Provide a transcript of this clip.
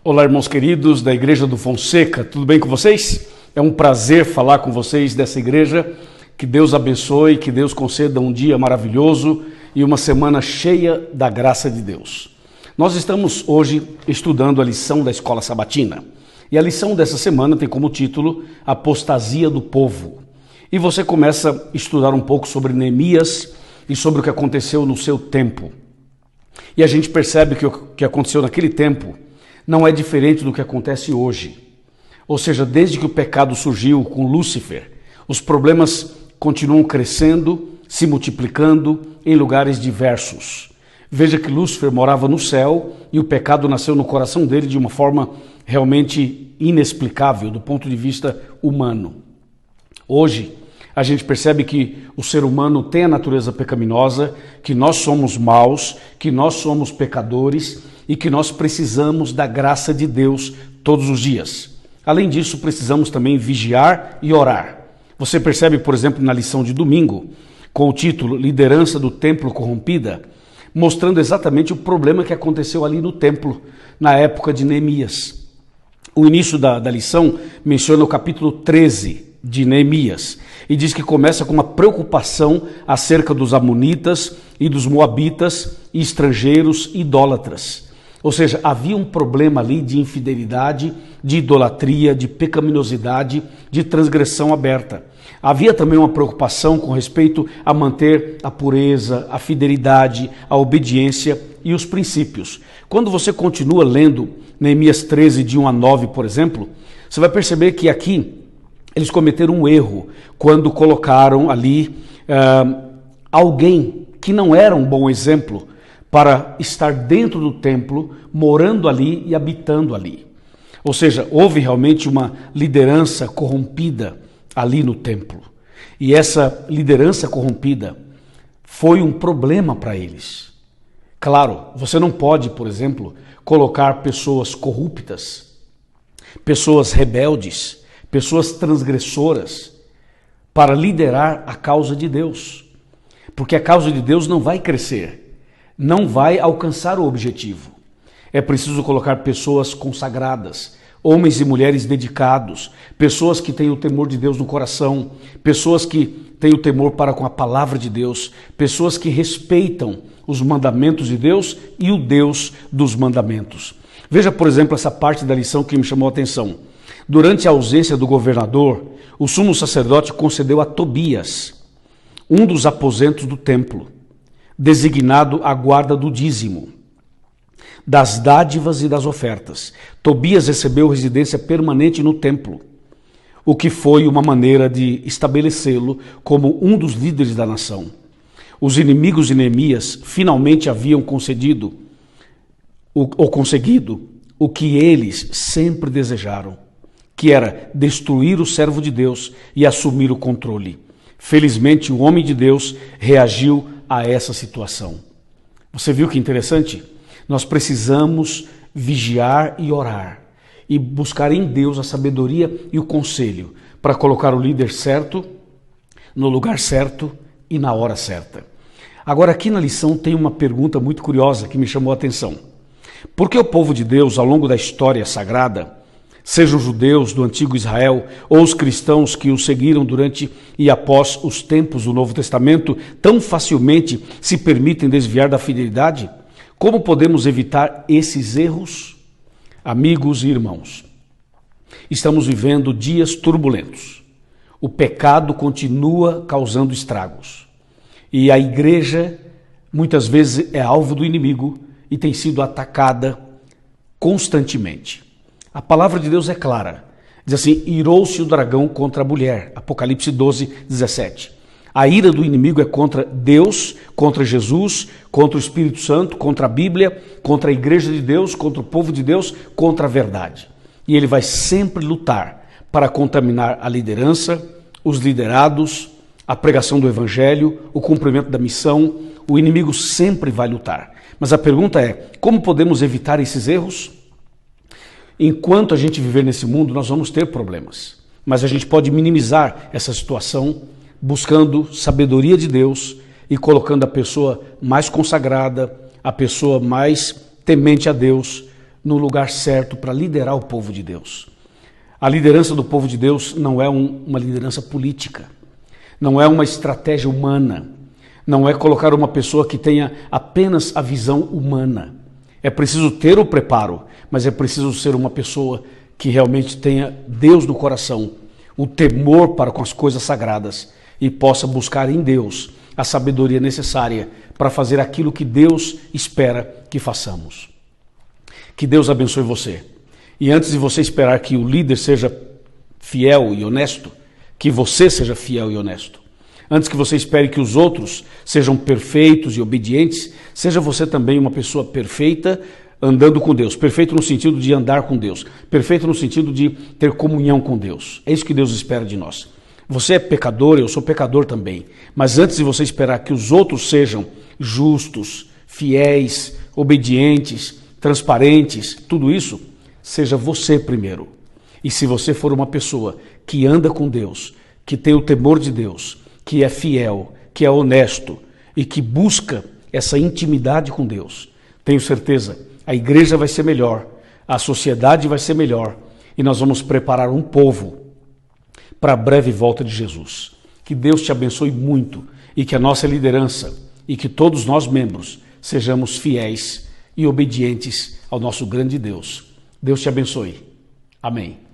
Olá, irmãos queridos da Igreja do Fonseca, tudo bem com vocês? É um prazer falar com vocês dessa igreja. Que Deus abençoe, que Deus conceda um dia maravilhoso e uma semana cheia da graça de Deus. Nós estamos hoje estudando a lição da Escola Sabatina. E a lição dessa semana tem como título Apostasia do Povo. E você começa a estudar um pouco sobre Neemias e sobre o que aconteceu no seu tempo. E a gente percebe que o que aconteceu naquele tempo não é diferente do que acontece hoje. Ou seja, desde que o pecado surgiu com Lúcifer, os problemas continuam crescendo, se multiplicando em lugares diversos. Veja que Lúcifer morava no céu e o pecado nasceu no coração dele de uma forma realmente inexplicável do ponto de vista humano. Hoje, a gente percebe que o ser humano tem a natureza pecaminosa, que nós somos maus, que nós somos pecadores e que nós precisamos da graça de Deus todos os dias. Além disso, precisamos também vigiar e orar. Você percebe, por exemplo, na lição de domingo, com o título Liderança do Templo Corrompida, mostrando exatamente o problema que aconteceu ali no templo, na época de Neemias. O início da lição menciona o capítulo 13 de Neemias e diz que começa com uma preocupação acerca dos amonitas e dos moabitas e estrangeiros idólatras. Ou seja, havia um problema ali de infidelidade, de idolatria, de pecaminosidade, de transgressão aberta. Havia também uma preocupação com respeito a manter a pureza, a fidelidade, a obediência e os princípios. Quando você continua lendo Neemias 13, de 1 a 9, por exemplo, você vai perceber que aqui eles cometeram um erro quando colocaram ali alguém que não era um bom exemplo para estar dentro do templo, morando ali e habitando ali. Ou seja, houve realmente uma liderança corrompida ali no templo. E essa liderança corrompida foi um problema para eles. Claro, você não pode, por exemplo, colocar pessoas corruptas, pessoas rebeldes, pessoas transgressoras para liderar a causa de Deus. Porque a causa de Deus não vai crescer, não vai alcançar o objetivo. É preciso colocar pessoas consagradas, homens e mulheres dedicados, pessoas que têm o temor de Deus no coração, pessoas que têm o temor para com a palavra de Deus, pessoas que respeitam os mandamentos de Deus e o Deus dos mandamentos. Veja, por exemplo, essa parte da lição que me chamou a atenção. Durante a ausência do governador, o sumo sacerdote concedeu a Tobias um dos aposentos do templo, designado à guarda do dízimo, das dádivas e das ofertas. Tobias recebeu residência permanente no templo, o que foi uma maneira de estabelecê-lo como um dos líderes da nação. Os inimigos de Neemias finalmente haviam conseguido o que eles sempre desejaram, que era destruir o servo de Deus e assumir o controle. Felizmente, o homem de Deus reagiu a essa situação. Você viu que interessante? Nós precisamos vigiar e orar e buscar em Deus a sabedoria e o conselho para colocar o líder certo, no lugar certo e na hora certa. Agora, aqui na lição tem uma pergunta muito curiosa que me chamou a atenção. Por que o povo de Deus, ao longo da história sagrada, sejam os judeus do antigo Israel ou os cristãos que o seguiram durante e após os tempos do Novo Testamento, tão facilmente se permitem desviar da fidelidade? Como podemos evitar esses erros? Amigos e irmãos, estamos vivendo dias turbulentos. O pecado continua causando estragos. E a igreja, muitas vezes, é alvo do inimigo e tem sido atacada constantemente. A palavra de Deus é clara. Diz assim, irou-se o dragão contra a mulher. Apocalipse 12, 17. A ira do inimigo é contra Deus, contra Jesus, contra o Espírito Santo, contra a Bíblia, contra a igreja de Deus, contra o povo de Deus, contra a verdade. E ele vai sempre lutar para contaminar a liderança, os liderados, a pregação do evangelho, o cumprimento da missão. O inimigo sempre vai lutar. Mas a pergunta é, como podemos evitar esses erros? Enquanto a gente viver nesse mundo, nós vamos ter problemas. Mas a gente pode minimizar essa situação buscando sabedoria de Deus e colocando a pessoa mais consagrada, a pessoa mais temente a Deus no lugar certo para liderar o povo de Deus. A liderança do povo de Deus não é uma liderança política, não é uma estratégia humana, não é colocar uma pessoa que tenha apenas a visão humana. É preciso ter o preparo, mas é preciso ser uma pessoa que realmente tenha Deus no coração, o temor para com as coisas sagradas e possa buscar em Deus a sabedoria necessária para fazer aquilo que Deus espera que façamos. Que Deus abençoe você. E antes de você esperar que o líder seja fiel e honesto, que você seja fiel e honesto. Antes que você espere que os outros sejam perfeitos e obedientes, seja você também uma pessoa perfeita andando com Deus. Perfeito no sentido de andar com Deus. Perfeito no sentido de ter comunhão com Deus. É isso que Deus espera de nós. Você é pecador, eu sou pecador também. Mas antes de você esperar que os outros sejam justos, fiéis, obedientes, transparentes, tudo isso, seja você primeiro. E se você for uma pessoa que anda com Deus, que tem o temor de Deus, que é fiel, que é honesto e que busca essa intimidade com Deus, tenho certeza, a igreja vai ser melhor, a sociedade vai ser melhor e nós vamos preparar um povo para a breve volta de Jesus. Que Deus te abençoe muito e que a nossa liderança e que todos nós membros sejamos fiéis e obedientes ao nosso grande Deus. Deus te abençoe. Amém.